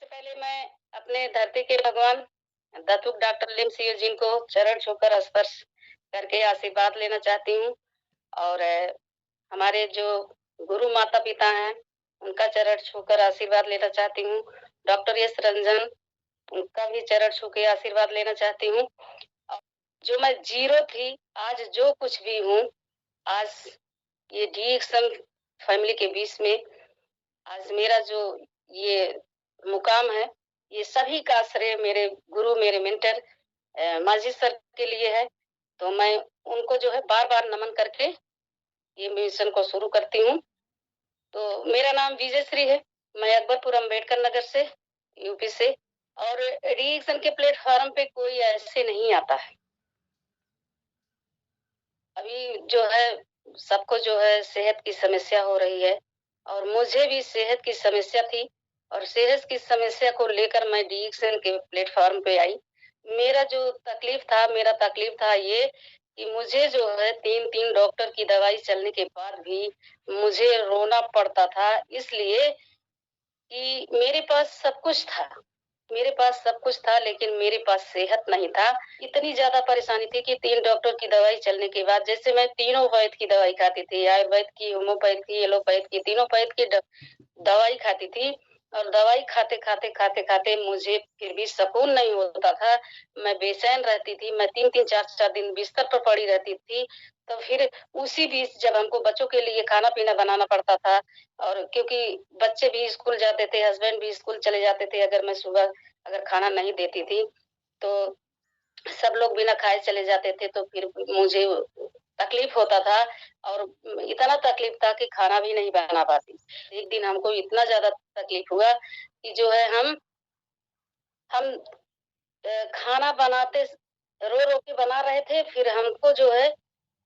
पहले मैं अपने धरती के भगवान दत्तुक डॉक्टर लिमसियो जिनको चरण छूकर स्पर्श करके आशीर्वाद लेना चाहती हूँ और हमारे जो गुरु माता पिता हैं उनका चरण छूकर आशीर्वाद लेना चाहती हूँ। डॉक्टर एस रंजन उनका भी चरण छू के आशीर्वाद लेना चाहती हूँ। जो मैं जीरो थी आज जो कुछ भी हूँ, आज ये डीएक्सन फैमिली के बीच में आज मेरा जो ये मुकाम है, ये सभी का श्रेय मेरे गुरु, मेरे मेंटर मांझी सर के लिए है। तो मैं उनको जो है बार-बार नमन करके ये मिशन को शुरू करती हूँ। तो मेरा नाम विजय श्री है। मैं अकबरपुर अंबेडकर नगर से, यूपी से और डीएक्सन के प्लेटफॉर्म पे कोई ऐसे नहीं आता है। अभी जो है सबको जो है सेहत की समस्या हो रही है और मुझे भी सेहत की समस्या थी और सेहत की समस्या को लेकर मैं डीएक्सन के प्लेटफॉर्म पे आई। मेरा तकलीफ था ये कि मुझे जो है 3-3 डॉक्टर की दवाई चलने के बाद भी मुझे रोना पड़ता था, इसलिए कि मेरे पास सब कुछ था लेकिन मेरे पास सेहत नहीं था। इतनी ज़्यादा परेशानी थी कि 3 डॉक्टर की दवाई चलने के बाद जैसे मैं तीनों वैद्य की दवाई खाती थी, आयुर्वेद की, होम्योपैथ की, एलोपैथ की, तीनों वैद्य की दवाई खाती थी और दवाई खाते-खाते मुझे फिर भी सुकून नहीं होता था। मैं बेचैन रहती थी, मैं 3-3 4-4 दिन बिस्तर पर पड़ी रहती थी। तो फिर उसी बीच जब हमको बच्चों के लिए खाना-पीना बनाना पड़ता था और क्योंकि बच्चे भी स्कूल जाते थे, हस्बैंड भी स्कूल चले जाते थे, अगर खाना नहीं देती थी, तो सब लोग बिना खाए चले जाते थे, तो फिर मुझे तकलीफ होता था और इतना तकलीफ था कि खाना भी नहीं बना पाती। एक दिन हमको इतना ज़्यादा तकलीफ हुआ कि जो है हम खाना बनाते रो-रो के बना रहे थे, फिर हमको जो है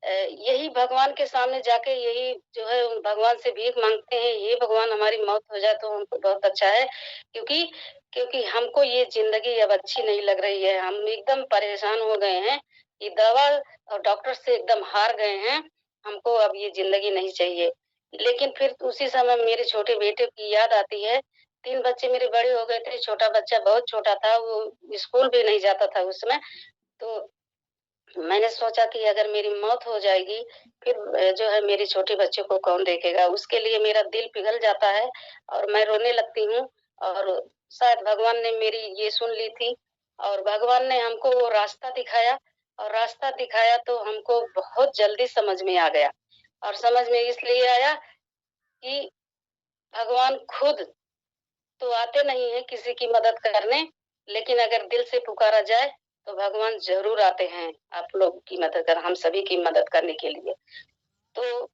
यही भगवान के सामने जाके यही जो है भगवान से भीख माँगते हैं, हे भगवान हमारी मौत हो जाए तो हमको बहुत अच्छा है, क्योंकि क्योंकि हमको ये ज़िंदगी अब अच्छी नहीं लग रही है। हम एकदम परेशान हो गए हैं कि दवा और डॉक्टर से एकदम हार गए हैं, हमको अब ये ज़िंदगी नहीं चाहिए। लेकिन फिर उसी समय मेरे छोटे बेटे की याद आती है, 3 बच्चे मेरे बड़े हो गए थे, छोटा बच्चा बहुत छोटा था, वो स्कूल भी नहीं जाता था उस समय। तो मैंने सोचा कि अगर मेरी मौत हो जाएगी, फिर जो है मेरे छोटे बच्चे को कौन देखेगा? उसके लिए मेरा दिल पिघल जाता है और मैं रोने लगती हूँ और शायद भगवान ने मेरी ये सुन ली थी और भगवान ने हमको वो रास्ता दिखाया और रास्ता दिखाया तो हमको बहुत जल्दी समझ में आ गया और समझ में इसलिए आया कि भगवान खुद तो आते नहीं हैं किसी की मदद करने, लेकिन अगर दिल से पुकारा जाए, तो भगवान ज़रूर आते हैं आप लोग की मदद कर हम सभी की मदद करने के लिए। तो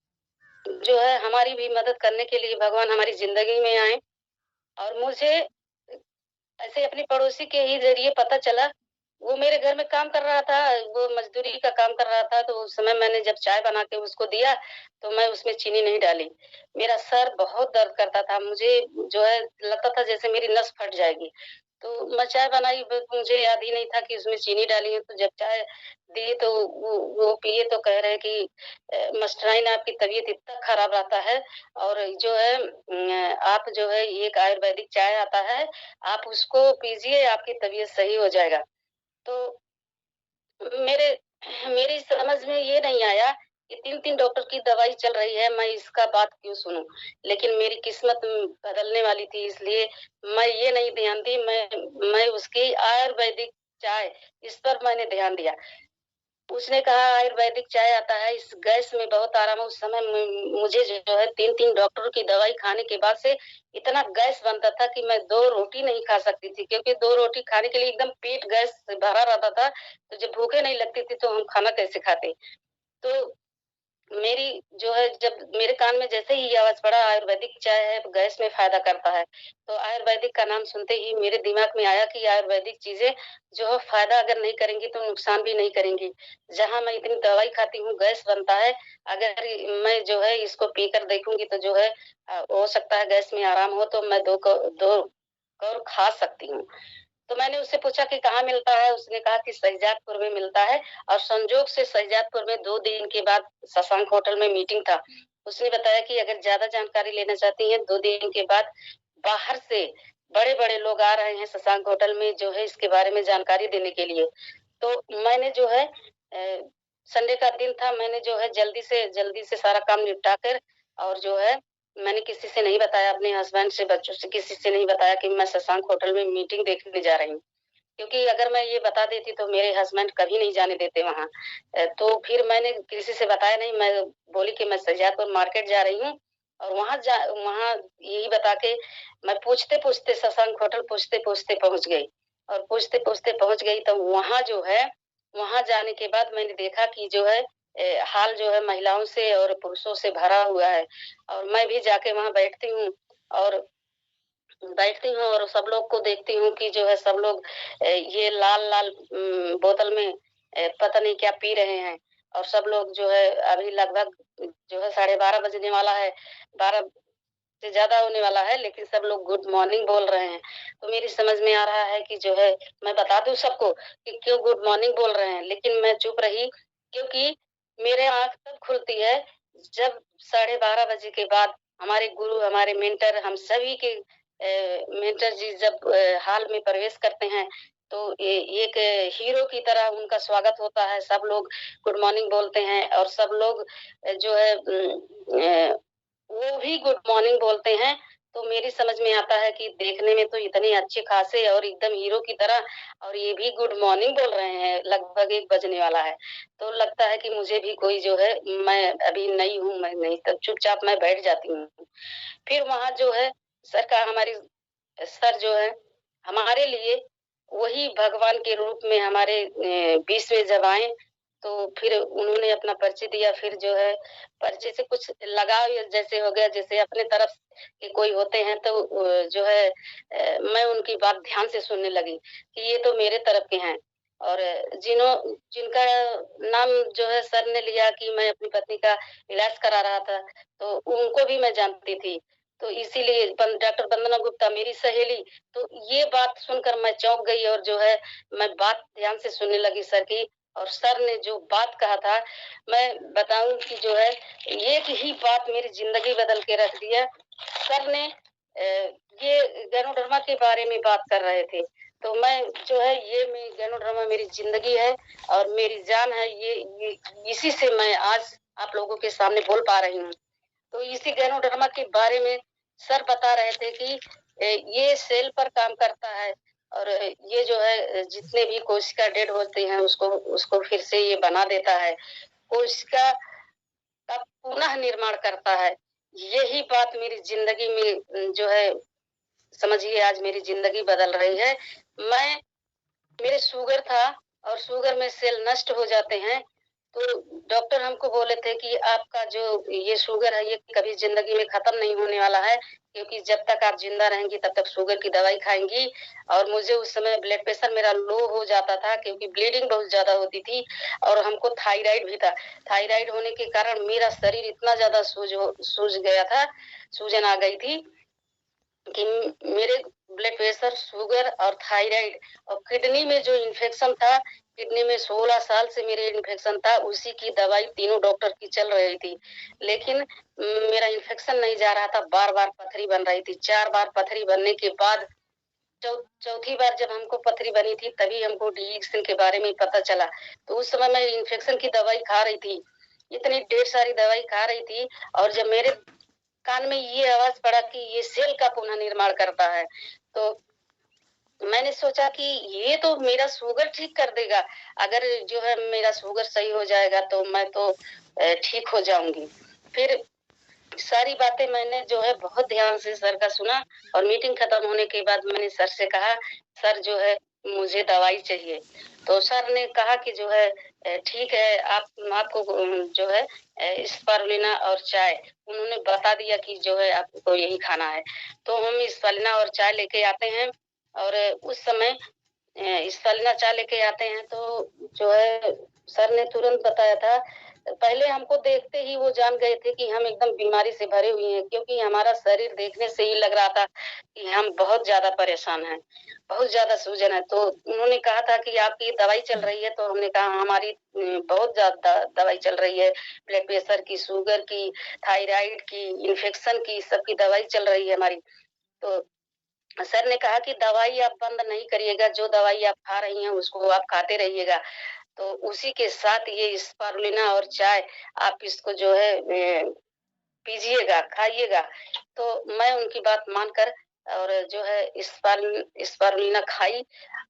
जो है हमारी भी मदद करने के लिए भगवान हमारी ज़िंदगी में आए और मुझे ऐसे अपनी पड़ोसी के ही ज़रिए पता चला, वो मेरे घर में काम कर रहा था, वो मज़दूरी का काम कर रहा था, तो उस समय मैंने जब चाय बना के उसको दिया, तो मैं उसमें चीनी नहीं डाली। मेरा सर बहुत दर्द करता था, मुझे जो है लगता था जैसे मेरी नस फट जाएगी। तो मैं चाय बनाई ब मुझे याद ही नहीं था कि उसमें चीनी डाली है, तो जब चाय दी तो वो पिए तो कह रहे हैं कि मास्टराइन आपकी तबीयत इतना खराब रहता है और जो है आप जो है एक आयुर्वेदिक चाय आता है, आप उसको पीजिए, आपकी तबीयत सही हो जाएगा। तो मेरे मेरी समझ में ये नहीं आया कि 3-3 डॉक्टर की दवाई चल रही है, मैं इसका बात क्यों सुनूँ? लेकिन मेरी किस्मत बदलने वाली थी इसलिए मैं ये नहीं ध्यान दी, मैं उसकी आयुर्वेदिक चाय इस पर मैंने ध्यान दिया। उसने कहा आयुर्वेदिक चाय आता है, इस गैस में बहुत आराम है। उस समय मुझे जो है 3-3 डॉक्टरों की दवाई खाने के बाद से इतना गैस बनता था कि मैं 2 रोटी नहीं खा सकती थी क्योंकि 2 रोटी खाने के लिए एकदम पेट गैस से भरा रहता था, तो जब भूखे नहीं लगती थी तो हम खाना कैसे खाते? तो मेरी जो है जब मेरे कान में जैसे ही ये आवाज़ पड़ा आयुर्वेदिक चाय है, गैस में फ़ायदा करता है। तो आयुर्वेदिक का नाम सुनते ही मेरे दिमाग में आया कि आयुर्वेदिक चीज़ें जो है फ़ायदा अगर नहीं करेंगी तो नुकसान भी नहीं करेंगी। जहाँ मैं इतनी दवाई खाती हूँ, गैस बनता है, अगर मैं जो है इसको पीकर देखूँगी तो जो है हो सकता है गैस में आराम हो तो मैं 2 कौर खा सकती हूँ। तो मैंने उससे पूछा कि कहाँ मिलता है? उसने कहा कि सैजादपुर में मिलता है और संजोग से सैजादपुर में 2 दिन के बाद शशांक होटल में मीटिंग था। उसने बताया कि अगर ज़्यादा जानकारी लेना चाहती हैं 2 दिन के बाद बाहर से बड़े-बड़े लोग आ रहे हैं शशांक होटल में जो है इसके बारे में जानकारी देने के लिए। तो मैंने जो है संडे का दिन था, मैंने जो है जल्दी से सारा काम निपटा कर और जो है मैंने किसी से नहीं बताया, अपने हस्बैंड से, बच्चों से, किसी से नहीं बताया कि मैं शशांक होटल में मीटिंग देखने जा रही हूँ। क्योंकि अगर मैं ये बता देती तो मेरे हस्बैंड कभी नहीं जाने देते वहाँ। तो फिर मैंने किसी से बताया नहीं, मैं बोली कि मैं सज्जादपुर मार्केट जा रही हूँ और वहाँ यही बता के मैं पूछते-पूछते शशांक होटल पूछते-पूछते पहुँच गई और पूछते-पूछते पहुँच गई तो वहाँ जो है, वहाँ जाने के बाद मैंने देखा कि जो है हाल जो है महिलाओं से और पुरुषों से भरा हुआ है और मैं भी जाके वहाँ और बैठती हूँ और सब लोग को देखती हूँ कि जो है सब लोग ये लाल-लाल बोतल में पता नहीं क्या पी रहे हैं और सब लोग जो है अभी लगभग जो है 12:30 बजने वाला है, 12 से ज़्यादा होने वाला है, लेकिन सब लोग गुड मॉर्निंग बोल रहे हैं। तो मेरी समझ में आ रहा है कि जो है मैं बता दूँ सबको कि क्यों गुड मॉर्निंग बोल रहे हैं, लेकिन मैं चुप रही क्योंकि मेरे आँख तब खुलती है जब 12:30 बजे के बाद हमारे गुरु, हमारे मेंटर, हम सभी के मेंटर जी जब हॉल में प्रवेश करते हैं, तो एक हीरो की तरह उनका स्वागत होता है। सब लोग गुड मॉर्निंग बोलते हैं और सब लोग जो है वो भी गुड मॉर्निंग बोलते हैं, तो मेरी समझ में आता है कि देखने में तो इतने अच्छे-खासे और एकदम हीरो की तरह और ये भी गुड मॉर्निंग बोल रहे हैं, लगभग 1 बजने वाला है। तो लगता है कि मुझे भी कोई जो है मैं अभी नई हूँ, मैं नहीं तब चुपचाप मैं बैठ जाती हूँ। फिर वहाँ जो है हमारी सर जो है हमारे लिए वही भगवान के रूप में हमारे बीच में जब आए, तो फिर उन्होंने अपना परिचय दिया। फिर जो है परिचय से कुछ लगाव या जैसे हो गया, जैसे अपने तरफ के कोई होते हैं तो जो है मैं उनकी बात ध्यान से सुनने लगी कि ये तो मेरे तरफ के हैं। और जिनका नाम जो है सर ने लिया कि मैं अपनी पत्नी का इलाज करा रहा था, तो उनको भी मैं जानती थी। तो इसीलिए डॉक्टर वंदना गुप्ता मेरी सहेली, तो ये बात सुनकर मैं चौंक गई और जो है मैं बात ध्यान से सुनने लगी सर की और सर ने जो बात कहा था, मैं बताऊँ कि जो है एक ही बात मेरी ज़िंदगी बदल के रख दिया। सर ने ये गैनोडर्मा के बारे में बात कर रहे थे, तो मैं जो है ये गैनोडर्मा मेरी ज़िंदगी है और मेरी जान है, ये इसी से मैं आज आप लोगों के सामने बोल पा रही हूँ। तो इसी गैनोडर्मा के बारे में सर बता रहे थे कि ये सेल पर काम करता है और ये जो है जितने भी कोशिका डेड होते हैं उसको उसको फिर से ये बना देता है। कोशिका का पुनः निर्माण करता है। यही बात मेरी ज़िंदगी में जो है समझिए आज मेरी ज़िंदगी बदल रही है। मैं मेरे शुगर था और शुगर में सेल नष्ट हो जाते हैं, तो डॉक्टर हमको बोले थे कि आपका जो ये शुगर है ये कभी ज़िंदगी में ख़त्म नहीं होने वाला है, क्योंकि जब तक आप ज़िंदा रहेंगी तब तक शुगर की दवाई खाएँगी और मुझे उस समय ब्लड प्रेशर मेरा लो हो जाता था क्योंकि ब्लीडिंग बहुत ज़्यादा होती थी और हमको थायराइड भी था। थायराइड होने के कारण मेरा शरीर इतना ज़्यादा सूज गया था, सूजन आ गई थी कि मेरे ब्लड प्रेशर, शुगर और थायराइड और किडनी में जो इन्फेक्शन था, किडनी में 16 साल से मेरे इन्फेक्शन था, उसी की दवाई तीनों डॉक्टर की चल रही थी। लेकिन मेरा इन्फेक्शन नहीं जा रहा था, बार-बार पथरी बन रही थी। 4 बार पथरी बनने के बाद चौथी बार जब हमको पथरी बनी थी, तभी हमको डिएक्सिन के बारे में पता चला। तो उस समय मैं इन्फेक्शन की दवाई खा रही थी। इतनी ढेर सारी दवाई खा रही थी और जब मेरे कान में ये आवाज़ पड़ा कि ये सेल का पुनः निर्माण करता है। तो मैंने सोचा कि ये तो मेरा शुगर ठीक कर देगा। अगर जो है मेरा शुगर सही हो जाएगा तो मैं तो ठीक हो जाऊँगी। फिर सारी बातें मैंने जो है बहुत ध्यान से सर का सुना और मीटिंग खत्म होने के बाद मैंने सर से कहा, "सर जो है मुझे दवाई चाहिए।" तो सर ने कहा कि जो है ठीक है आपको जो है स्पारुलिना और चाय उन्होंने बता दिया कि जो है आपको यही खाना है। तो हम स्पारुलिना और चाय लेके आते हैं और उस समय स्पारुलिना चाय लेके आते हैं तो जो है सर ने तुरंत बताया था पहले हमको देखते ही वो जान गए थे कि हम एकदम बीमारी से भरे हुए हैं क्योंकि हमारा शरीर देखने से ही लग रहा था कि हम बहुत ज़्यादा परेशान हैं, बहुत ज़्यादा सूजन है। तो उन्होंने कहा था कि आपकी दवाई चल रही है, तो हमने कहा हमारी बहुत ज़्यादा दवाई चल रही है, ब्लड प्रेशर की, शुगर की, थायराइड की, इन्फेक्शन की, सबकी दवाई चल रही है हमारी। तो सर ने कहा कि दवाई आप बंद नहीं करिएगा, जो दवाई आप खा रही हैं उसको आप खाते रहिएगा। तो उसी के साथ ये स्पारुलिना और चाय आप इसको जो है पीजिएगा, खाइएगा। तो मैं उनकी बात मानकर और जो है स्पारुलिना खाई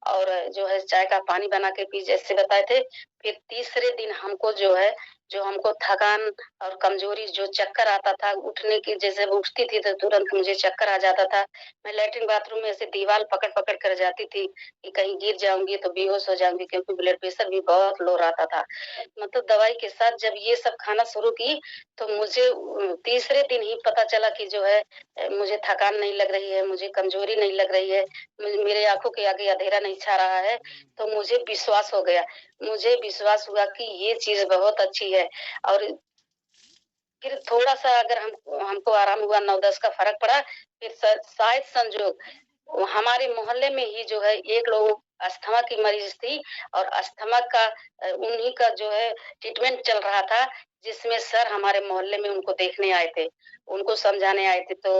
और जो है चाय का पानी बना के पी जैसे बताए थे। फिर तीसरे दिन हमको जो है, जो हमको थकान और कमजोरी जो चक्कर आता था, उठने की जैसे उठती थी तो तुरंत मुझे चक्कर आ जाता था। मैं लैट्रिन बाथरूम में ऐसे दीवार पकड़-पकड़ कर जाती थी कि कहीं गिर जाऊँगी तो बेहोश हो जाऊँगी, क्योंकि ब्लड प्रेशर भी बहुत लो रहता था। मतलब दवाई के साथ जब ये सब खाना शुरू की तो मुझे तीसरे दिन ही पता चला कि जो है मुझे थकान नहीं लग रही है, मुझे कमजोरी नहीं लग रही है, मेरे आँखों के आगे अंधेरा नहीं छा रहा है। तो मुझे विश्वास हो गया। मुझे विश्वास हुआ कि ये चीज़ बहुत अच्छी है। और फिर थोड़ा-सा अगर हमको आराम हुआ, 9-10 का फ़र्क पड़ा, फिर शायद संजोग हमारे मोहल्ले में ही जो है एक लोग अस्थमा की मरीज़ थी और अस्थमा का उन्हीं का जो है ट्रीटमेंट चल रहा था, जिसमें सर हमारे मोहल्ले में उनको देखने आए थे, उनको समझाने आए थे। तो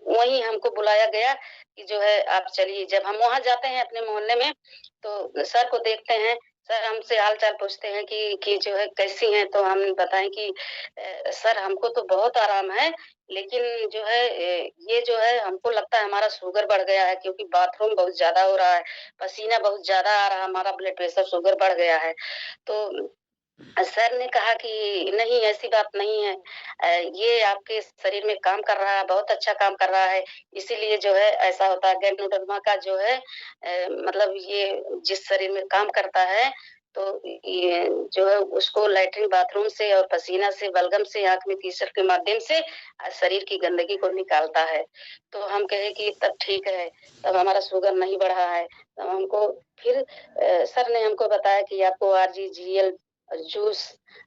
वहीं हमको बुलाया गया कि जो है आप चलिए। जब हम वहाँ जाते हैं अपने मोहल्ले में, तो सर को देखते हैं, सर हमसे हाल-चाल पूछते हैं कि जो है कैसी हैं? तो हम बताएँ कि सर हमको तो बहुत आराम है, लेकिन जो है ये जो है हमको लगता है हमारा शुगर बढ़ गया है, क्योंकि बाथरूम बहुत ज़्यादा हो रहा है, पसीना बहुत ज़्यादा आ रहा है, हमारा ब्लड प्रेशर शुगर बढ़ गया है। तो सर ने कहा कि नहीं ऐसी बात नहीं है। ये आपके शरीर में काम कर रहा है, बहुत अच्छा काम कर रहा है, इसीलिए जो है ऐसा होता है। गैंग्रोडर्मा का जो है मतलब ये जिस शरीर में काम करता है, तो ये जो है उसको लैट्रिन बाथरूम से और पसीना से, बलगम से, आँख में कीचड़ के माध्यम से शरीर की गंदगी को निकालता है। तो हम कहे कि तब ठीक है, तब हमारा शुगर नहीं बढ़ा है। तब हमको फिर सर ने हमको बताया कि आपको आरजीजीएल जूस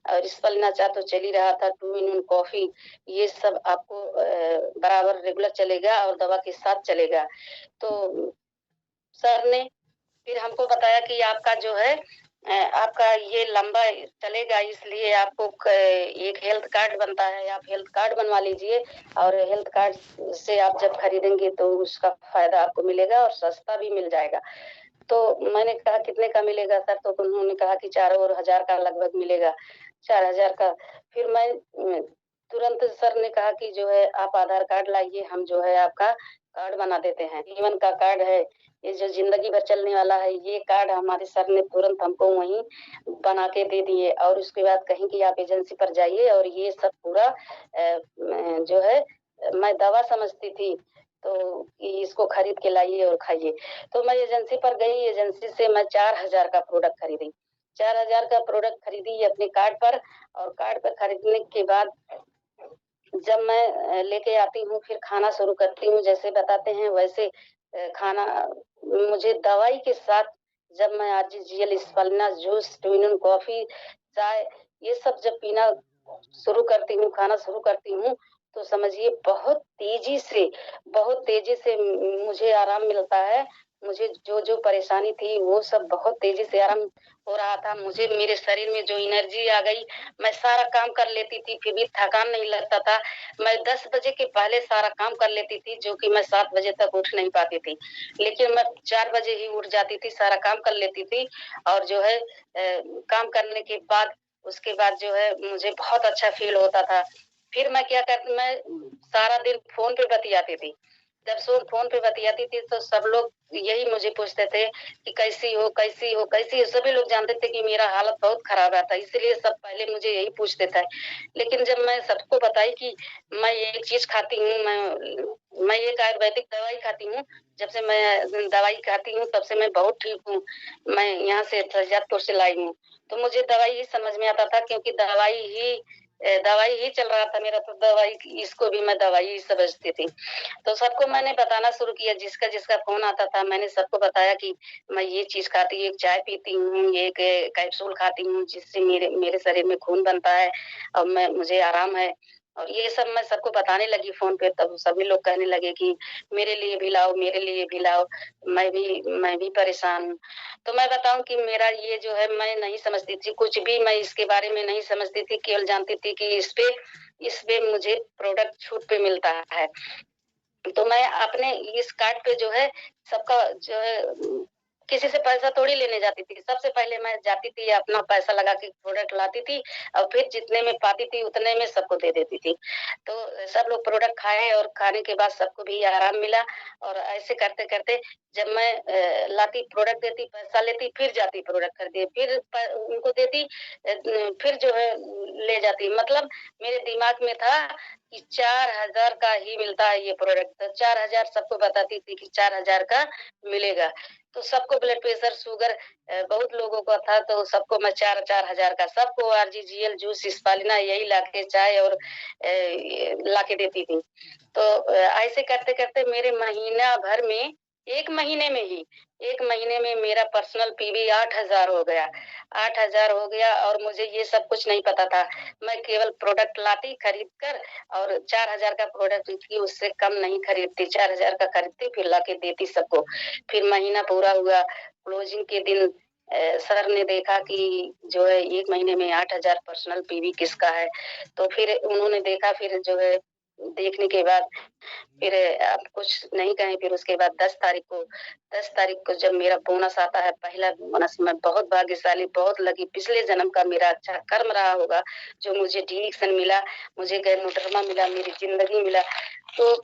और स्पलना चाह तो चल ही रहा था, 2 इन 1 कॉफ़ी, ये सब आपको बराबर रेगुलर चलेगा और दवा के साथ चलेगा। तो सर ने फिर हमको बताया कि आपका जो है आपका ये लंबा चलेगा, इसलिए आपको एक हेल्थ कार्ड बनता है, आप हेल्थ कार्ड बनवा लीजिए और हेल्थ कार्ड से आप जब खरीदेंगे तो उसका फायदा आपको मिलेगा और सस्ता भी मिल जाएगा। तो मैंने कहा कितने का मिलेगा सर? तो उन्होंने कहा कि 4 और हज़ार का लगभग मिलेगा, 4,000 का। फिर मैं तुरंत सर ने कहा कि जो है आप आधार कार्ड लाइए, हम जो है आपका कार्ड बना देते हैं। जीवन का कार्ड है, ये जो ज़िंदगी भर चलने वाला है, ये कार्ड हमारे सर ने तुरंत हमको वहीं बना के दे दिए और उसके बाद कहीं की आप एजेंसी पर जाइए और ये सब पूरा जो है मैं दवा समझती थी, तो कि इसको खरीद के लाइए और खाइए। तो मैं एजेंसी पर गई, एजेंसी से मैं 4,000 का प्रोडक्ट खरीदी। 4,000 का प्रोडक्ट खरीदी अपने कार्ड पर और कार्ड पर खरीदने के बाद जब मैं लेके आती हूँ, फिर खाना शुरू करती हूँ, जैसे बताते हैं वैसे खाना मुझे दवाई के साथ जब मैं आरजीजीएल, स्पलना juice, two in one coffee, चाय ये सब जब पीना शुरू करती हूँ, खाना शुरू करती हूँ, तो समझिए बहुत तेज़ी से मुझे आराम मिलता है। मुझे जो-जो परेशानी थी, वो सब बहुत तेज़ी से आराम हो रहा था। मुझे मेरे शरीर में जो एनर्जी आ गई, मैं सारा काम कर लेती थी, फिर भी थकान नहीं लगता था। मैं 10 बजे के पहले सारा काम कर लेती थी, जो कि मैं 7 बजे तक उठ नहीं पाती थी। लेकिन मैं 4 बजे ही उठ जाती थी, सारा काम कर लेती थी और जो है काम करने के बाद उसके बाद जो है मुझे बहुत अच्छा फ़ील होता था। फिर मैं क्या करती मैं सारा दिन फ़ोन पे बतियाती थी। जब फ़ोन पे बतियाती थी तो सब लोग यही मुझे पूछते थे कि कैसी हो, कैसी हो, कैसी हो? सभी लोग जानते थे कि मेरा हालत बहुत खराब रहता है, इसलिए सब पहले मुझे यही पूछते थे। लेकिन जब मैं सबको बताई कि मैं एक चीज़ खाती हूँ, मैं एक आयुर्वेदिक दवाई खाती हूँ, जब से मैं दवाई खाती हूँ तब से मैं बहुत ठीक हूँ। मैं यहाँ से फैज़ादपुर से लाई हूँ। तो मुझे दवाई ही समझ में आता था, क्योंकि दवाई ही चल रहा था मेरा, तो दवाई इसको भी मैं दवाई ही समझती थी। तो सबको मैंने बताना शुरू किया, जिसका-जिसका फ़ोन आता था, मैंने सबको बताया कि मैं ये चीज़ खाती, एक चाय पीती हूँ, एक कैप्सूल खाती हूँ, जिससे मेरे मेरे शरीर में खून बनता है और मुझे आराम है। और ये सब मैं सबको बताने लगी फ़ोन पे, तब सभी लोग कहने लगे कि मेरे लिए भी लाओ, मेरे लिए भी लाओ, मैं भी परेशान हूँ। तो मैं बताऊँ कि मेरा ये जो है मैं नहीं समझती थी, कुछ भी मैं इसके बारे में नहीं समझती थी, केवल जानती थी कि इस पे मुझे प्रोडक्ट छूट पे मिलता है। तो मैं अपने इस कार्ड पे जो है सबका जो है किसी से पैसा थोड़ी लेने जाती थी। सबसे पहले मैं जाती थी अपना पैसा लगा के प्रोडक्ट लाती थी और फिर जितने में पाती थी उतने में सबको दे देती थी। तो सब लोग प्रोडक्ट खाए और खाने के बाद सबको भी आराम मिला और ऐसे करते-करते जब मैं लाती प्रोडक्ट देती, पैसा लेती, फिर जाती प्रोडक्ट खरीदे, फिर उनको देती फिर जो है ले जाती। मतलब मेरे दिमाग में था कि 4000 का ही मिलता है ये प्रोडक्ट, तो 4000 सबको बताती थी कि 4000 का मिलेगा। तो सबको ब्लड प्रेशर, शुगर बहुत लोगों का था तो सबको मैं 4-4 हजार का सबको आरजीजीएल जूस, स्पालिना यही लाके चाय और लाके देती थी। तो ऐसे करते-करते मेरे महीना भर में 1 महीने में ही 1 महीने में मेरा पर्सनल पीवी 8000 हो गया। 8000 हो गया और मुझे ये सब कुछ नहीं पता था। मैं केवल प्रोडक्ट लाती खरीद कर और 4000 का प्रोडक्ट थी उससे कम नहीं खरीदती, 4000 का खरीदती फिर लाके देती सबको। फिर महीना पूरा हुआ, क्लोजिंग के दिन सर ने देखा कि जो है 1 महीने में 8000 पर्सनल पीवी किसका है। तो फिर उन्होंने देखा फिर जो है देखने के बाद फिर अब कुछ नहीं कहें फिर उसके बाद 10 तारीख को जब मेरा बोनस आता है, पहला बोनस मैं बहुत भाग्यशाली, बहुत लकी पिछले जन्म का मेरा अच्छा कर्म रहा होगा, जो मुझे डिरेक्शन मिला, मुझे गैरमोटरमा मिला, मेरी ज़िंदगी मिला। तो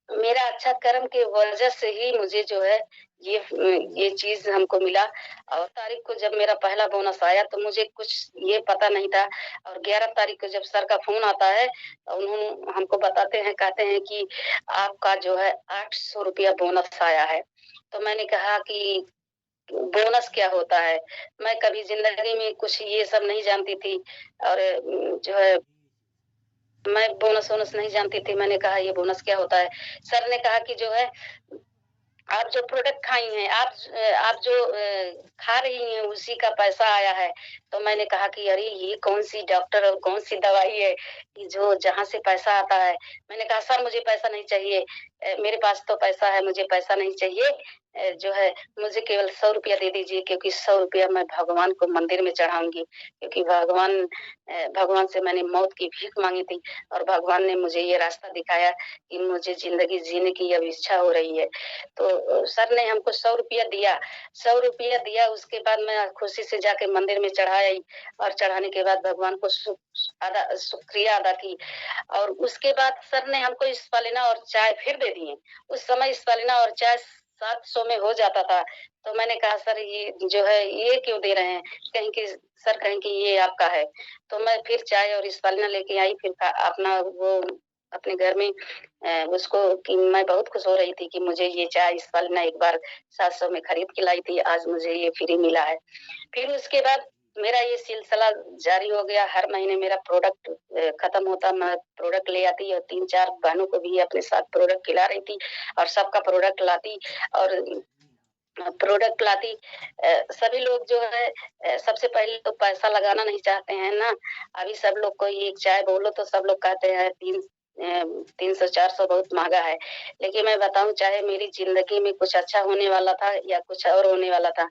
मेरा अच्छा कर्म की वजह से ही मुझे जो है ये चीज़ हमको मिला और तारीख को जब मेरा पहला बोनस आया तो मुझे कुछ ये पता नहीं था और 11 तारीख को जब सर का फ़ोन आता है, उन्होंने हमको बताते हैं, कहते हैं कि आपका जो है 800 रुपया बोनस आया है। तो मैंने कहा कि बोनस क्या होता है? मैं कभी ज़िंदगी में कुछ ये सब नहीं जानती थी और जो है मैं बोनस-वोनस नहीं जानती थी। मैंने कहा ये बोनस क्या होता है? सर ने कहा कि जो है आप जो प्रोडक्ट खाई हैं, आप जो खा रही हैं उसी का पैसा आया है। तो मैंने कहा कि अरे ये कौन-सी डॉक्टर और कौन-सी दवाई है कि जो जहाँ से पैसा आता है। मैंने कहा सर मुझे पैसा नहीं चाहिए, मेरे पास तो पैसा है, मुझे पैसा नहीं चाहिए। जो है मुझे केवल 100 रुपया दे दीजिए क्योंकि 100 रुपया मैं भगवान को मंदिर में चढ़ाऊँगी क्योंकि भगवान से मैंने मौत की भीख माँगी थी और भगवान ने मुझे ये रास्ता दिखाया कि मुझे ज़िंदगी जीने की अब इच्छा हो रही है। तो सर ने हमको 100 रुपया दिया। 100 रुपया दिया उसके बाद मैं खुशी से जाके मंदिर में चढ़ा आई और चढ़ाने के बाद भगवान को शुक्रिया अदा की और उसके बाद सर ने हमको स्पालिना और चाय फिर दे दिए। उस समय स्पालिना और चाय 700 में हो जाता था। तो मैंने कहा सर ये जो है ये क्यों दे रहे हैं? कहीं कि सर कहें कि ये आपका है। तो मैं फिर चाय और स्पालिना लेके आई फिर अपना वो अपने घर में उसको कि मैं बहुत खुश हो रही थी कि मुझे ये चाय स्पालिना एक बार 700 में खरीद के लाई थी, आज मुझे ये फ्री मिला है। फिर उसके बाद मेरा ये सिलसिला जारी हो गया, हर महीने मेरा प्रोडक्ट खत्म होता, मैं प्रोडक्ट ले आती और 3-4 बहनों को भी अपने साथ प्रोडक्ट खिला रही थी और सबका प्रोडक्ट लाती और प्रोडक्ट लाती। सभी लोग जो है सबसे पहले तो पैसा लगाना नहीं चाहते हैं ना। अभी सब लोग को एक चाय बोलो तो सब लोग कहते हैं 300-400 बहुत महँगा है। लेकिन मैं बताऊँ चाहे मेरी ज़िंदगी में कुछ अच्छा होने वाला था या कुछ और होने वाला था।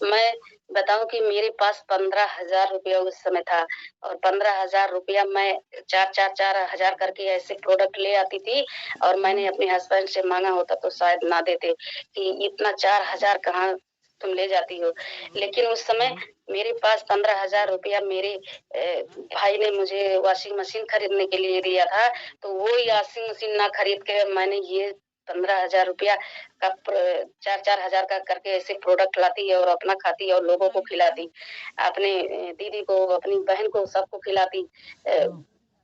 मैं बताऊँ कि मेरे पास 15,000 रुपया उस समय था और 15,000 रुपया मैं 4 हज़ार करके ऐसे प्रोडक्ट ले आती थी और मैंने अपने हस्बैंड से माँगा होता तो शायद ना देते। कि इतना 4000 कहाँ तुम ले जाती हो? लेकिन उस समय मेरे पास 15,000 रुपया मेरे भाई ने मुझे वॉशिंग मशीन खरीदने के लिए दिया था, तो वो वॉशिंग मशीन ना खरीद के मैंने ये 15,000 रुपया का 4-4 हज़ार का करके ऐसे प्रोडक्ट लाती और अपना खाती और लोगों को खिलाती। अपने दीदी को, अपनी बहन को, सबको खिलाती।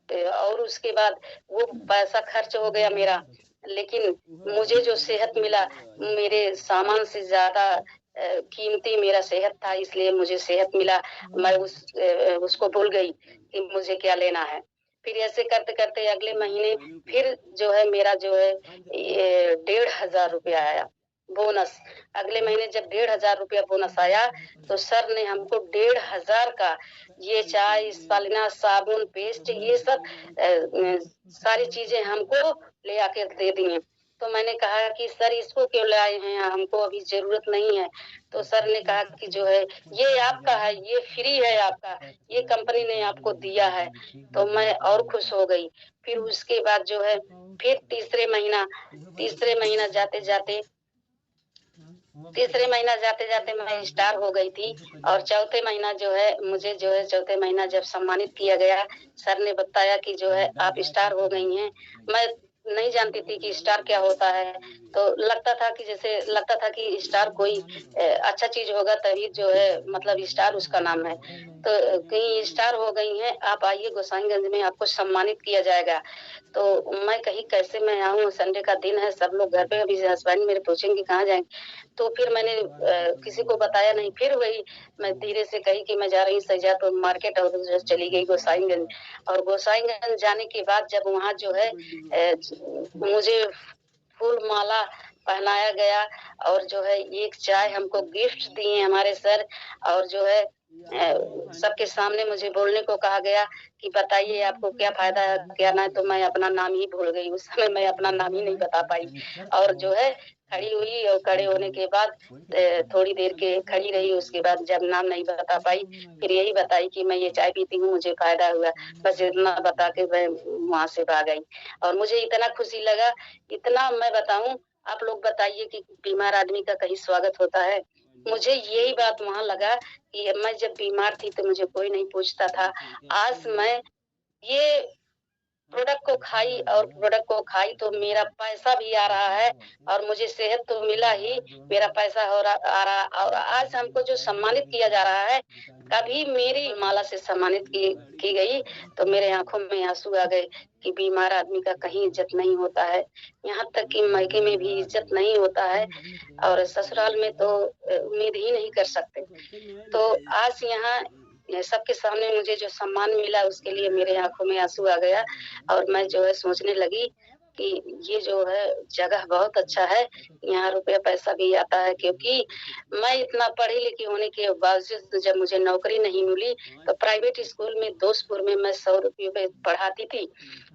और उसके बाद वो पैसा खर्च हो गया मेरा, लेकिन मुझे जो सेहत मिला, मेरे सामान से ज़्यादा कीमती मेरा सेहत था इसलिए मुझे सेहत मिला। मैं उसको भूल गई कि मुझे क्या लेना है। फिर ऐसे करते-करते अगले महीने फिर जो है मेरा जो है ये 1,500 रुपया आया बोनस। अगले महीने जब 1,500 रुपया बोनस आया, तो सर ने हमको 1,500 का ये चाय, स्पालिना, साबुन, पेस्ट ये सब सारी चीज़ें हमको ले आके दे दिए। तो मैंने कहा कि सर इसको क्यों लाए हैं? हमको अभी ज़रूरत नहीं है। तो सर ने कहा कि जो है ये आपका है, ये फ्री है आपका, ये कंपनी ने आपको दिया है। तो मैं और खुश हो गई। फिर उसके बाद जो है फिर तीसरे महीना जाते-जाते तीसरे महीना जाते-जाते मैं स्टार हो गई थी और चौथे महीना जो है मुझे जो है चौथे महीना जब सम्मानित किया गया, सर ने बताया कि जो है आप स्टार हो गई हैं। मैं नहीं जानती थी कि स्टार क्या होता है, तो लगता था कि स्टार कोई अच्छा चीज़ होगा तभी जो है मतलब स्टार उसका नाम है। तो कहीं स्टार हो गई हैं, आप आइए गोसाईगंज में आपको सम्मानित किया जाएगा। तो मैं कही कैसे मैं आऊँ? संडे का दिन है, सब लोग घर पे अभी हस्बैंड मेरे पूछेंगे कहाँ जाएँगे? तो फिर मैंने किसी को बताया नहीं, फिर वही मैं धीरे से कही कि मैं जा रही हूँ सैजापुर मार्केट और उधर चली गई गोसाईगंज और गोसाईगंज जाने के बाद जब वहाँ जो है मुझे फूल माला पहनाया गया और जो है एक चाय हमको गिफ्ट दिए हमारे सर और जो है सबके सामने मुझे बोलने को कहा गया कि बताइए आपको क्या फ़ायदा है, क्या ना? तो मैं अपना नाम ही भूल गई। उस समय मैं अपना नाम ही नहीं बता पाई और जो है खड़ी हुई और खड़े होने के बाद थोड़ी देर के खड़ी रही, उसके बाद जब नाम नहीं बता पाई, फिर यही बताई कि मैं ये चाय पीती हूँ, मुझे फ़ायदा हुआ। बस इतना बता के मैं वहाँ से भाग आई और मुझे इतना खुशी लगा, इतना मैं बताऊँ, आप लोग बताइए कि बीमार आदमी का कहीं स्वागत होता है? मुझे यही बात वहाँ लगा कि मैं जब बीमार थी तो मुझे कोई नहीं पूछता था। आज मैं ये प्रोडक्ट को खाई तो मेरा पैसा भी आ रहा है और मुझे सेहत तो मिला ही, मेरा पैसा आ रहा और आज हमको जो सम्मानित किया जा रहा है, कभी मेरी माला से सम्मानित की गई, तो मेरे आँखों में आँसू आ गए कि बीमार आदमी का कहीं इज़्ज़त नहीं होता है। यहाँ तक कि मायके में भी इज़्ज़त नहीं होता है और ससुराल में तो उम्मीद ही नहीं कर सकते। तो आज यहाँ सबके सामने मुझे जो सम्मान मिला उसके लिए मेरे आँखों में आँसू आ गया और मैं जो है सोचने लगी कि ये जो है जगह बहुत अच्छा है, यहाँ रुपया पैसा भी आता है क्योंकि मैं इतना पढ़ी-लिखी होने के बावजूद जब मुझे नौकरी नहीं मिली, तो प्राइवेट स्कूल में दोस्तपुर में मैं ₹100 पे पढ़ाती थी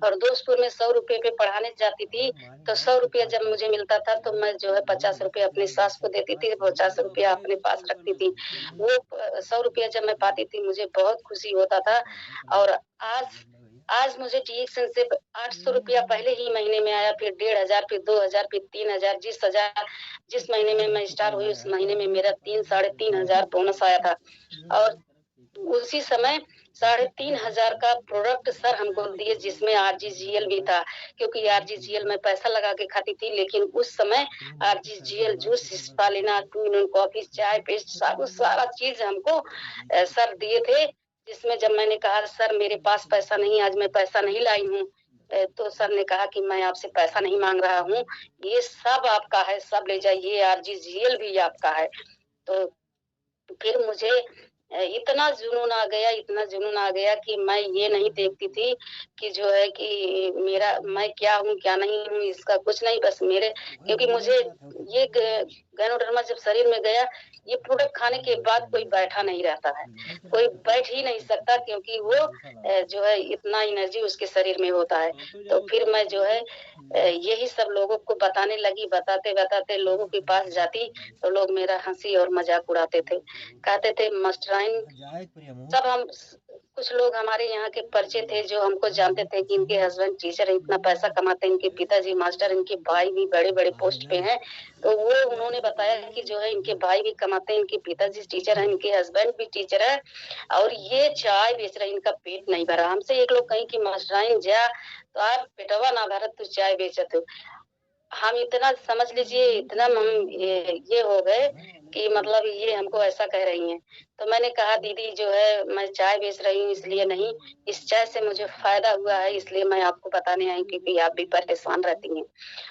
और दोस्तपुर में ₹100 पे पढ़ाने जाती थी, तो ₹100 जब मुझे मिलता था तो मैं जो है ₹50 अपनी सास को देती थी, ₹50 अपने पास रखती थी। वो ₹100 जब मैं पाती थी मुझे बहुत खुशी होता था और आज आज मुझे ट्यूशन से ₹800 पहले ही महीने में आया, फिर 1500 फिर 2000 फिर 3000 जिस महीने में मैं स्टार हुई उस महीने में मेरा 3 साढ़े 3000 बोनस आया था और उसी समय साढ़े 3000 का प्रोडक्ट सर हमको दिए जिसमें आरजीजीएल भी था क्योंकि आरजीजीएल में पैसा लगा के खाती थी लेकिन उस समय आरजीजीएल जूस, स्पालिना, 2 इन 1 कॉफी, चाय, पेस्ट सारा चीज़ हमको सर दिए थे। जिसमें जब मैंने कहा सर मेरे पास पैसा नहीं आज मैं पैसा नहीं लाई हूँ तो सर ने कहा कि मैं आपसे पैसा नहीं माँग रहा हूँ, ये सब आपका है, सब ले जाइए आरजीजीएल भी आपका है। तो फिर मुझे इतना जुनून आ गया कि मैं ये नहीं देखती थी कि जो है कि मेरा मैं क्या हूँ, क्या नहीं हूँ, इसका कुछ नहीं बस मेरे क्योंकि मुझे ये गैनोडर्मा जब शरीर में गया, ये प्रोडक्ट खाने के बाद कोई बैठा नहीं रहता है। कोई बैठ ही नहीं सकता क्योंकि वो जो है इतना एनर्जी उसके शरीर में होता है। तो फिर मैं जो है यही सब लोगों को बताने लगी, बताते-बताते लोगों के पास जाती, तो लोग मेरा हँसी और मज़ाक उड़ाते थे। कहते थे मास्टराइन सब हम कुछ लोग हमारे यहाँ के परिचय थे जो हमको जानते थे कि इनके हस्बैंड टीचर हैं, इतना पैसा कमाते हैं, इनके पिताजी मास्टर, इनके भाई भी बड़े-बड़े पोस्ट पे हैं। तो वो उन्होंने बताया कि जो है इनके भाई भी कमाते हैं, इनके पिताजी टीचर हैं, इनके हस्बैंड भी टीचर है और ये चाय बेच रहे हैं, इनका पेट नहीं भरा। हमसे एक लोग कहीं कि मास्टराइन जा तो आप पेटवा ना भरत तू चाय बेचत हो। हम इतना समझ लीजिए इतना हम ये हो गए कि मतलब ये हमको ऐसा कह रही हैं। तो मैंने कहा दीदी जो है मैं चाय बेच रही हूँ इसलिए नहीं, इस चाय से मुझे फ़ायदा हुआ है इसलिए मैं आपको बताने आई क्योंकि आप भी परेशान रहती हैं।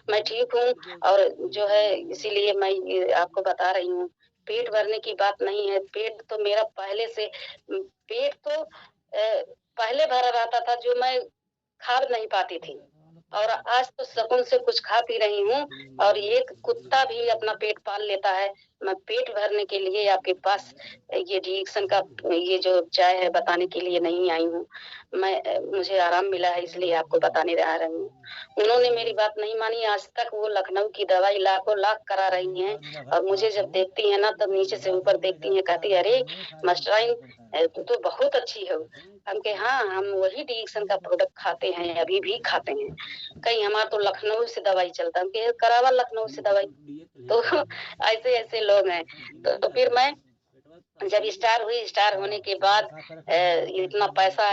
मैं ठीक हूँ और जो है इसीलिए मैं ये आपको बता रही हूँ। पेट भरने की बात नहीं है, पेट तो मेरा पहले से पेट तो पहले भरा रहता था जो मैं खा नहीं पाती थी। और आज तो सुकून से कुछ खा पी रही हूँ और एक कुत्ता भी अपना पेट पाल लेता है। मैं पेट भरने के लिए आपके पास ये डिएक्शन का ये जो चाय है बताने के लिए नहीं आई हूँ। मुझे आराम मिला है इसलिए आपको बताने आ रही हूँ। उन्होंने मेरी बात नहीं मानी, आज तक वो लखनऊ की दवाई लाखों लाख करा रही हैं और मुझे जब देखती है ना तब नीचे से ऊपर देखती है, कहती है अरे मास्टराइन तू तो बहुत अच्छी हो। हम के हाँ, हम वही डिएक्शन का प्रोडक्ट खाते हैं, अभी भी खाते हैं। कहीं हमारा तो लखनऊ से दवाई चलता है, हम के करावा लखनऊ से दवाई। तो ऐसे ऐसे लोग हैं। तो फिर मैं जब स्टार हुई, स्टार होने के बाद इतना पैसा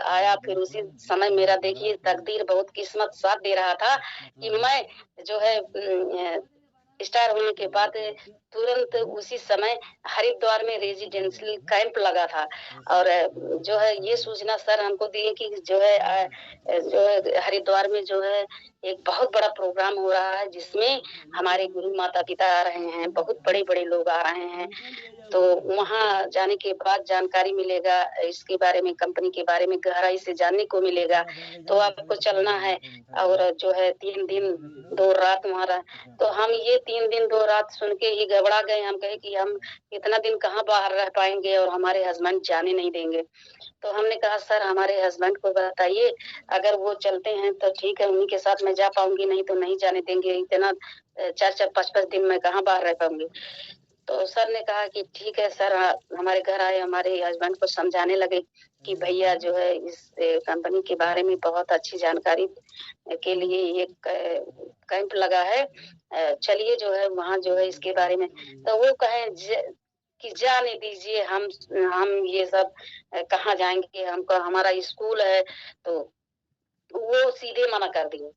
आया, फिर उसी समय मेरा देखिए तकदीर बहुत किस्मत साथ दे रहा था कि मैं जो है स्टार होने के बाद तुरंत उसी समय हरिद्वार में रेजिडेंशियल कैंप लगा था और जो है ये सूचना सर हमको दिए कि जो है हरिद्वार में जो है एक बहुत बड़ा प्रोग्राम हो रहा है जिसमें हमारे गुरु माता पिता आ रहे हैं, बहुत बड़े बड़े लोग आ रहे हैं। तो वहाँ जाने के बाद जानकारी मिलेगा इसके बारे में, कंपनी के बारे में गहराई से जानने को मिलेगा। तो आपको चलना है और जो है 3 दिन 2 रात वहाँ रह। तो हम ये 3 दिन 2 रात सुन के ही घबरा गए। हम कहे कि हम इतना दिन कहाँ बाहर रह पाएंगे और हमारे हस्बैंड जाने नहीं देंगे। तो हमने कहा सर हमारे हस्बैंड को बताइए, अगर वो चलते हैं तो ठीक है, उन्हीं के साथ मैं जा पाऊंगी, नहीं तो नहीं जाने देंगे। इतना 4-4 5-5 दिन मैं कहाँ बाहर रह पाऊंगी। तो सर ने कहा कि ठीक है सर। हमारे घर आए, हमारे हस्बैंड को समझाने लगे कि भैया जो है इस कंपनी के बारे में बहुत अच्छी जानकारी के लिए एक कैंप लगा है, चलिए जो है वहाँ जो है इसके बारे में। तो वो कहे कि जाने दीजिए, हम ये सब कहाँ जाएंगे, हमको हमारा स्कूल है। तो वो सीधे मना कर दिए।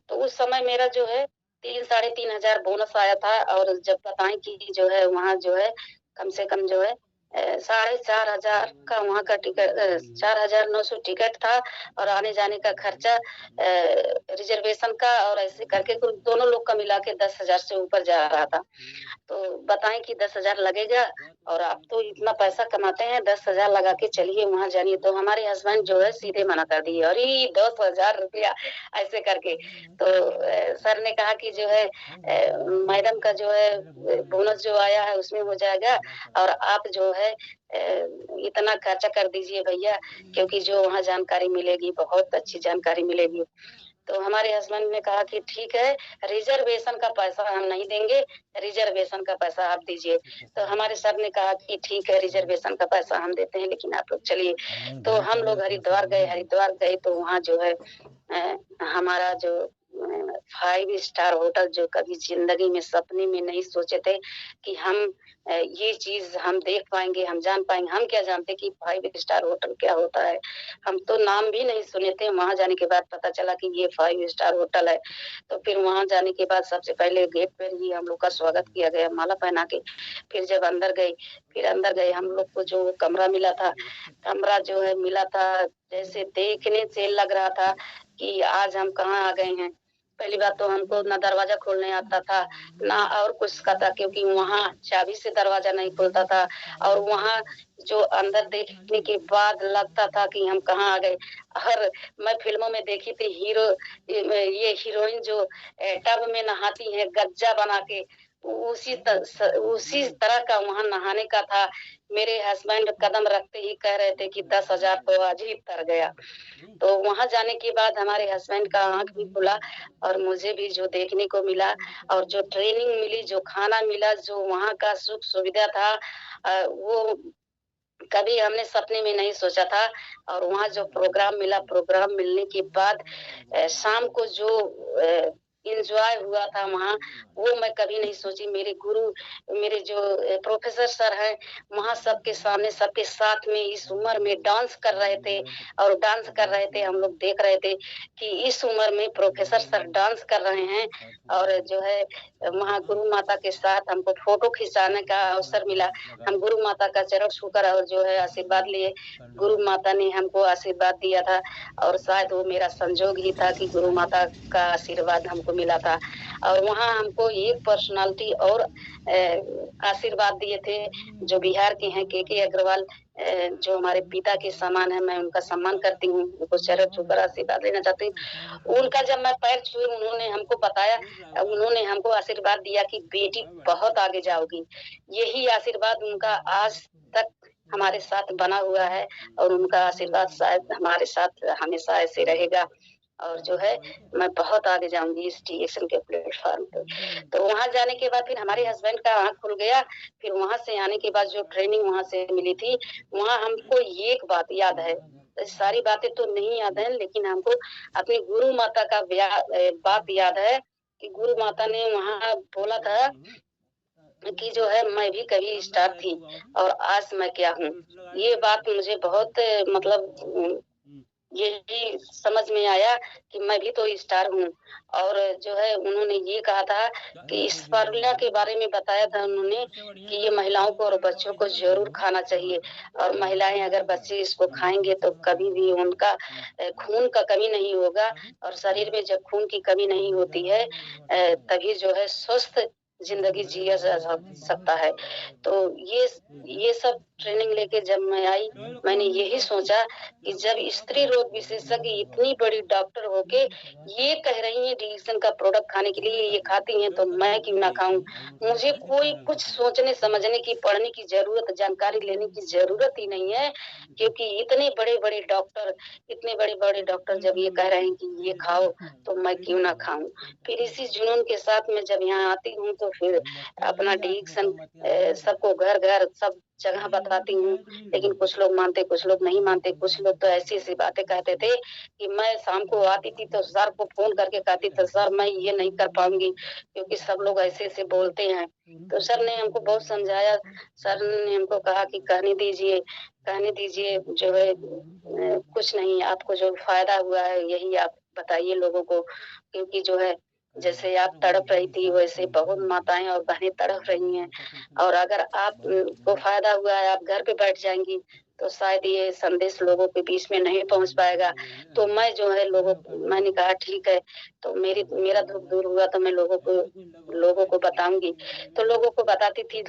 तो उस समय मेरा जो है 3-3.5 हजार बोनस आया था और जब बताएं कि जो है वहाँ जो है कम से कम जो है 4,500 का वहाँ का टिकट, 4,900 टिकट था और आने जाने का खर्चा रिजर्वेशन का और ऐसे करके कुल दोनों लोग का मिला के 10,000 से ऊपर जा रहा था। तो बताएं कि 10,000 लगेगा और आप तो इतना पैसा कमाते हैं, 10,000 लगा के चलिए वहाँ जानिए। तो हमारे हस्बैंड जो है सीधे मना कर दिए, अरे 10,000 रुपया ऐसे करके। तो सर ने कहा कि जो है मैडम का जो है बोनस जो आया है उसमें हो जाएगा और आप जो है इतना खर्चा कर दीजिए भैया, क्योंकि जो वहाँ जानकारी मिलेगी बहुत अच्छी जानकारी मिलेगी। तो हमारे हस्बैंड ने कहा कि ठीक है, रिजर्वेशन का पैसा हम नहीं देंगे, रिजर्वेशन का पैसा आप दीजिए। तो हमारे सर ने कहा कि ठीक है, रिजर्वेशन का पैसा हम देते हैं, लेकिन आप लोग चलिए। तो हम लोग हरिद्वार गए तो वहाँ जो है हमारा जो 5 स्टार होटल, जो कभी जिंदगी में सपने में नहीं सोचे थे कि हम ये चीज हम देख पाएंगे, हम जान पाएंगे। हम क्या जानते कि 5 स्टार होटल क्या होता है, हम तो नाम भी नहीं सुने थे। वहां जाने के बाद पता चला कि ये 5 स्टार होटल है। तो फिर वहां जाने के बाद सबसे पहले गेट पर ही हम लोग का स्वागत किया गया माला पहना के। फिर जब अंदर गए हम लोग को जो कमरा मिला था, कमरा जो है मिला था जैसे देखने से लग रहा था कि आज हम कहाँ आ गए हैं। पहली बात तो हमको ना दरवाजा खोलने आता था ना और कुछ का था, क्योंकि वहाँ चाबी से दरवाजा नहीं खुलता था। और वहाँ जो अंदर देखने के बाद लगता था कि हम कहाँ आ गए। और मैं फिल्मों में देखी थी ये हीरोइन जो टब में नहाती है गज्जा बना के, उसी तरह का वहाँ नहाने का था। मेरे हस्बैंड कदम रखते ही कह रहे थे कि 10,000 तो आज ही तर गया। तो वहां जाने के बाद हमारे हस्बैंड का आंख भी खुला और मुझे भी जो देखने को मिला और जो ट्रेनिंग मिली, जो खाना मिला, जो वहाँ का सुख सुविधा था, वो कभी हमने सपने में नहीं सोचा था। और वहाँ जो प्रोग्राम मिला, प्रोग्राम मिलने के बाद शाम को जो इंजॉय हुआ था वहाँ, वो मैं कभी नहीं सोची। मेरे गुरु, मेरे जो प्रोफेसर सर हैं, वहाँ सबके सामने सबके साथ में इस उम्र में डांस कर रहे थे और डांस कर रहे थे। हम लोग देख रहे थे कि इस उम्र में प्रोफेसर सर डांस कर रहे हैं। और जो है वहाँ गुरु माता के साथ हमको फोटो खिंचाने का अवसर मिला। हम गुरु माता का चरण छूकर और जो है आशीर्वाद लिए। गुरु माता ने हमको आशीर्वाद दिया था और शायद वो मेरा संजोग ही था कि गुरु माता का आशीर्वाद हमको मिला था। और वहाँ हमको एक पर्सनालिटी और आशीर्वाद दिए थे, जो बिहार के हैं, के अग्रवाल, जो हमारे पिता के समान है। मैं उनका सम्मान करती हूँ, उनको चरण छूकर आशीर्वाद लेना चाहती हूँ। उनका जब मैं पैर छुई, उन्होंने हमको बताया, उन्होंने हमको आशीर्वाद दिया कि बेटी बहुत आगे जाओगी। यही आशीर्वाद उनका आज तक हमारे साथ बना हुआ है और उनका आशीर्वाद शायद हमारे साथ हमेशा ऐसे रहेगा। और जो है मैं बहुत आगे जाऊंगी इस टीएसएन के प्लेटफॉर्म पे। तो वहाँ जाने के बाद फिर हमारे हस्बैंड का आँख खुल गया। फिर वहाँ से आने के बाद जो ट्रेनिंग वहाँ से मिली थी, वहाँ हमको एक बात याद है, सारी बातें तो नहीं याद है, लेकिन हमको अपनी गुरु माता का बात याद है कि गुरु माता ने वहाँ बोला था कि जो है मैं भी कभी स्टार थी और आज मैं क्या हूँ। ये बात मुझे बहुत मतलब यही समझ में आया कि मैं भी तो स्टार हूँ। और जो है उन्होंने ये कहा था कि इस फार्मूला के बारे में बताया था उन्होंने कि ये महिलाओं को और बच्चों को जरूर खाना चाहिए, और महिलाएं अगर बच्चे इसको खाएंगे तो कभी भी उनका खून का कमी नहीं होगा, और शरीर में जब खून की कमी नहीं होती है तभी जो है स्वस्थ जिंदगी जिया जा सकता है। तो ये सब ट्रेनिंग लेके जब मैं आई, मैंने यही सोचा कि जब स्त्री रोग विशेषज्ञ इतनी बड़ी डॉक्टर होके ये कह रही है डीएसएन का प्रोडक्ट खाने के लिए, ये खाती हैं, तो मैं क्यों ना खाऊं। मुझे कोई कुछ सोचने समझने की, पढ़ने की जरूरत, जानकारी लेने की जरूरत ही नहीं है, क्योंकि इतने बड़े बड़े डॉक्टर जब ये कह रहे हैं कि ये खाओ, तो मैं क्यों ना खाऊं। फिर इसी जुनून के साथ में जब यहाँ आती हूँ तो फिर अपना डीएसएन सबको घर घर सब जगह बताती हूँ। लेकिन कुछ लोग मानते, कुछ लोग नहीं मानते। कुछ लोग तो ऐसी ऐसी बातें कहते थे कि मैं शाम को आती थी तो सर को फोन करके कहती थी, सर मैं ये नहीं कर पाऊंगी क्योंकि सब लोग ऐसे ऐसे बोलते हैं। तो सर ने हमको बहुत समझाया। सर ने हमको कहा कि कहने दीजिए जो है कुछ नहीं, आपको जो फायदा हुआ है यही आप बताइए लोगों को, क्योंकि जो है जैसे आप तड़प रही थी वैसे बहुत माताएं और बहनें तड़प रही हैं, और अगर आप को फायदा हुआ है, आप घर पे बैठ जाएंगी तो शायद ये संदेश लोगों के बीच में नहीं पहुंच पाएगा। तो मैं जो है मैंने कहा ठीक है, तो मेरा दुख दूर हुआ तो मैं लोगों को बताऊंगी। तो लोगों को बताती थी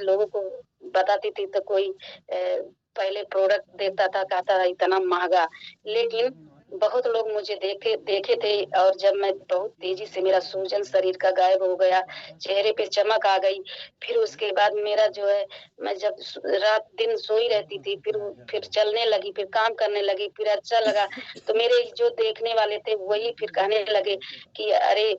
तो कोई पहले प्रोडक्ट देता था, कहता था इतना महंगा, लेकिन बहुत लोग मुझे देखे थे। और जब मैं बहुत तेजी से मेरा सूजन शरीर का गायब हो गया, चेहरे पे चमक आ गई, फिर उसके बाद मेरा जो है मैं जब रात दिन सोई रहती थी, फिर चलने लगी, फिर काम करने लगी, फिर अच्छा लगा। तो मेरे जो देखने वाले थे वही फिर कहने लगे कि अरे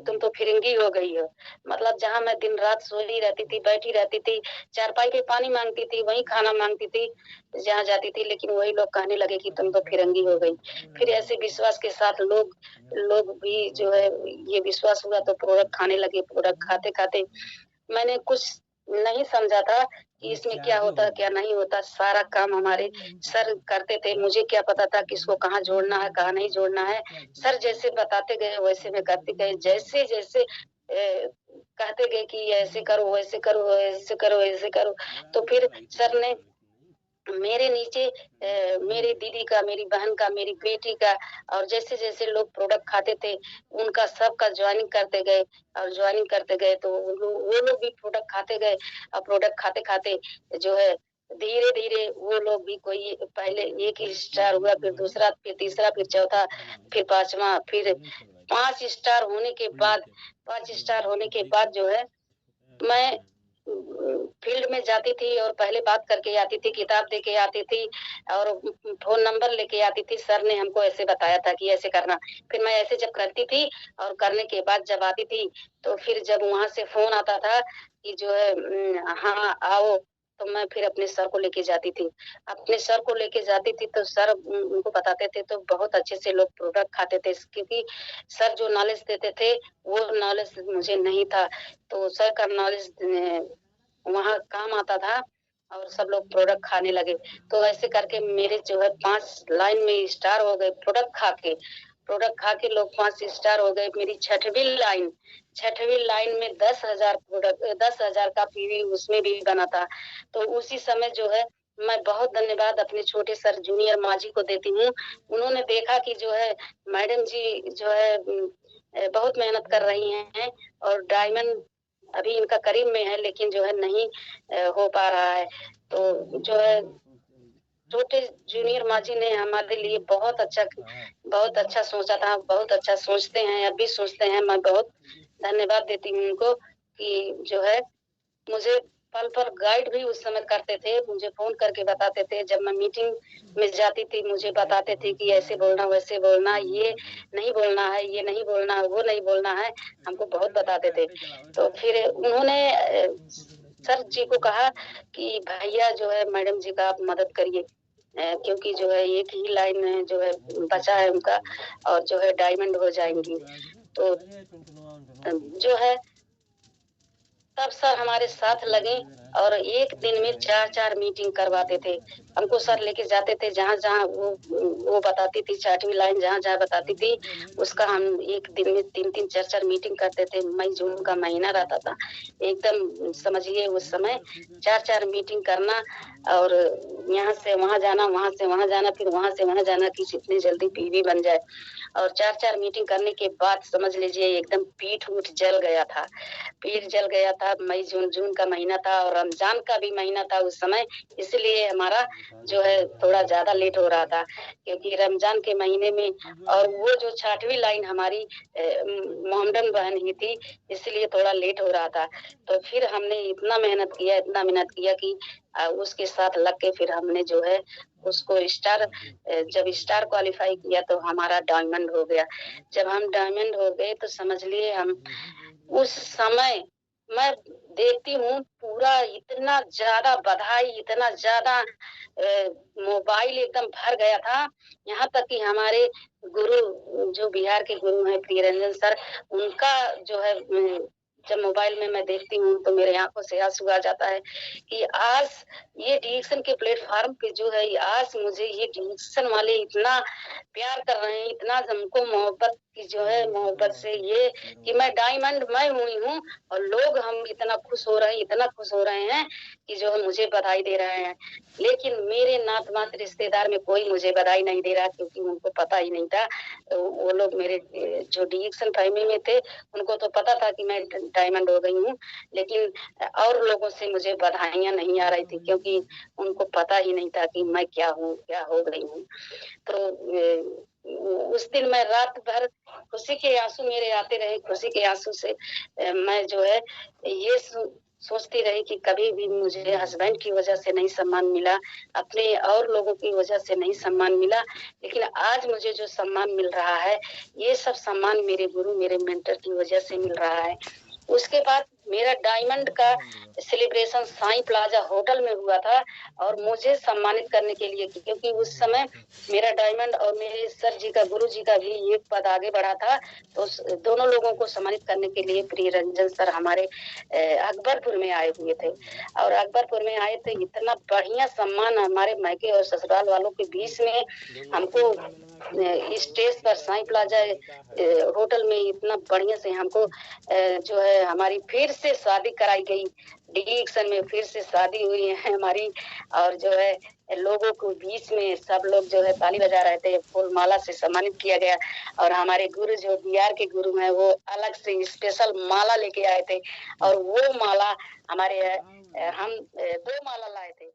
तुम तो फिरंगी हो गई हो। मतलब जहाँ मैं दिन रात सोई रहती थी, बैठी रहती थी, चारपाई पे पानी मांगती थी, वही खाना मांगती थी जहाँ जाती थी, लेकिन वही लोग कहने लगे कि तुम तो फिरंगी हो गई। फिर ऐसे विश्वास के साथ लोग भी जो है ये विश्वास हुआ तो प्रोडक्ट खाने लगे। प्रोडक्ट खाते खाते मैंने कुछ नहीं समझा था कि इसमें क्या होता है क्या नहीं होता। सारा काम हमारे सर करते थे, मुझे क्या पता था किसको कहाँ जोड़ना है कहाँ नहीं जोड़ना है। सर जैसे बताते गए वैसे मैं करते गए, जैसे जैसे कहते गए कि ऐसे करो वैसे करो ऐसे करो ऐसे करो। तो फिर सर ने मेरे नीचे मेरी दीदी का, मेरी बहन का, मेरी बेटी का, और जैसे जैसे लोग प्रोडक्ट खाते थे उनका सबका ज्वाइनिंग करते गए, और ज्वाइनिंग करते गए तो वो लोग भी प्रोडक्ट खाते गए। और प्रोडक्ट खाते खाते जो है धीरे धीरे वो लोग भी, कोई पहले एक ही स्टार हुआ, फिर दूसरा, फिर तीसरा, फिर चौथा, फिर पांचवा, फिर 5 स्टार होने के बाद 5 स्टार होने के बाद जो है मैं फील्ड में जाती थी और पहले बात करके आती थी, किताब देके आती थी और फोन नंबर लेके आती थी। सर ने हमको ऐसे बताया था कि ऐसे करना। फिर मैं ऐसे जब करती थी और करने के बाद जब आती थी तो फिर जब वहां से फोन आता था कि जो है हाँ आओ, तो मैं फिर अपने सर को लेके जाती थी। अपने सर को लेके जाती थी तो सर उनको बताते थे, तो बहुत अच्छे से लोग प्रोडक्ट खाते थे, क्योंकि सर जो नॉलेज देते थे वो नॉलेज मुझे नहीं था। तो सर का नॉलेज वहाँ काम आता था और सब लोग प्रोडक्ट खाने लगे। तो ऐसे करके मेरे जो है 5 लाइन में स्टार हो गए। प्रोडक्ट खा के लोग 5 स्टार हो गए। मेरी छठवीं लाइन में 10,000 का पीवी उसमें भी बना था। तो उसी समय जो है मैं बहुत धन्यवाद अपने छोटे सर जूनियर माझी को देती हूँ। उन्होंने देखा कि जो है मैडम जी जो है बहुत मेहनत कर रही हैं और डायमंड अभी इनका करीब में है, लेकिन जो है नहीं हो पा रहा है। तो जो है छोटे जूनियर माँ जी ने हमारे लिए बहुत अच्छा सोचा था, बहुत अच्छा सोचते हैं, अब भी सोचते हैं। मैं बहुत धन्यवाद देती हूँ उनको कि जो है मुझे पल-पल गाइड भी उस समय करते थे, मुझे फ़ोन करके बताते थे। जब मैं मीटिंग में जाती थी, मुझे बताते थे कि ऐसे बोलना, वैसे बोलना, ये नहीं बोलना है, ये नहीं बोलना है, वो नहीं बोलना है, हमको बहुत बताते थे। तो फिर उन्होंने सर जी को कहा कि भैया जो है मैडम जी का आप मदद करिए, क्योंकि जो है एक ही लाइन में जो है बचा है उनका और जो है डायमंड हो जाएँगी। तो जो है तब सर हमारे साथ लगे और एक दिन में 4-4 मीटिंग करवाते थे। हमको सर लेके जाते थे जहाँ-जहाँ वो बताती थी 6वीं लाइन जहाँ-जहाँ बताती थी, उसका हम एक दिन में 3-3 4-4 मीटिंग करते थे। मई-जून का महीना रहता था। एकदम समझिए उस समय 4-4 मीटिंग करना और यहाँ से वहाँ जाना, वहाँ से वहाँ जाना, फिर वहाँ से वहाँ जाना कि जितनी जल्दी बीवी बन जाए। और 4-4 मीटिंग करने के बाद समझ लीजिए एकदम पीठ-ऊठ जल गया था। पेट जल गया था। मई जून का महीना था और रमजान का भी महीना था उस समय, इसलिए हमारा जो है थोड़ा ज़्यादा लेट हो रहा था, क्योंकि रमजान के महीने में और वो जो 6वीं लाइन हमारी मोहम्मडन बहन ही थी, इसलिए थोड़ा लेट हो रहा था। तो फिर हमने इतना मेहनत किया कि उसके साथ लग के फिर हमने जो है उसको जब स्टार क्वालीफाई किया तो हमारा डायमंड हो गया। जब हम डायमंड हो गए तो समझ लिए हम उस समय मैं देखती हूँ पूरा इतना ज़्यादा बधाई, इतना ज़्यादा मोबाइल एकदम भर गया था। यहाँ तक कि हमारे गुरु जो बिहार के गुरु हैं प्रियरंजन सर, उनका जो है जब मोबाइल में मैं देखती हूँ तो मेरे आँखों से आँसू आ जाता है कि आज ये डिएक्शन के प्लेटफ़ॉर्म पे जो है आज मुझे ये डिएक्शन वाले इतना प्यार कर रहे हैं, इतना हमको मोहब्बत की जो है मोहब्बत से ये कि मैं डायमंड मैं हुई हूँ और लोग हम इतना खुश हो रहे हैं, इतना खुश हो रहे हैं कि जो है मुझे बधाई दे रहे हैं। लेकिन मेरे नात-मात रिश्तेदार में कोई मुझे बधाई नहीं दे रहा क्योंकि उनको पता ही नहीं था। वो लोग मेरे जो डिएक्शन फैमिली में थे, उनको तो पता था कि मैं डायमंड हो गई हूँ, लेकिन और लोगों से मुझे बधाइयाँ नहीं आ रही थी क्योंकि उनको पता ही नहीं था कि मैं क्या हूँ, क्या हो गई हूँ। तो उस दिन मैं रात भर खुशी के आंसू मेरे आते रहे, खुशी के आंसू से मैं जो है ये सोचती रही कि कभी भी मुझे हस्बैंड की वजह से नहीं सम्मान मिला, अपने और लोगों की वजह से नहीं सम्मान मिला, लेकिन आज मुझे जो सम्मान मिल रहा है, ये सब सम्मान मेरे गुरु, मेरे मेंटर की वजह से मिल रहा है। उसके बाद मेरा डायमंड का सेलिब्रेशन साईं प्लाजा होटल में हुआ था और मुझे सम्मानित करने के लिए क्योंकि उस समय मेरा डायमंड और मेरे सर जी का गुरु जी का भी एक पद आगे बढ़ा था, तो दोनों लोगों को सम्मानित करने के लिए प्रियरंजन सर हमारे अकबरपुर में आए हुए थे और अकबरपुर में आए थे। इतना बढ़िया सम्मान हमारे मायके और ससुराल वालों के बीच में हमको स्टेज पर साईं प्लाजा होटल में इतना बढ़िया से हमको जो है हमारी फिर से शादी कराई गई। डिक्शन में फिर से शादी हुई है हमारी और जो है लोगों को बीच में सब लोग जो है ताली बजा रहे थे, फूल माला से सम्मानित किया गया और हमारे गुरु जो बिहार के गुरु हैं वो अलग से स्पेशल माला लेके आए थे और वो माला हमारे हम 2 माला लाए थे।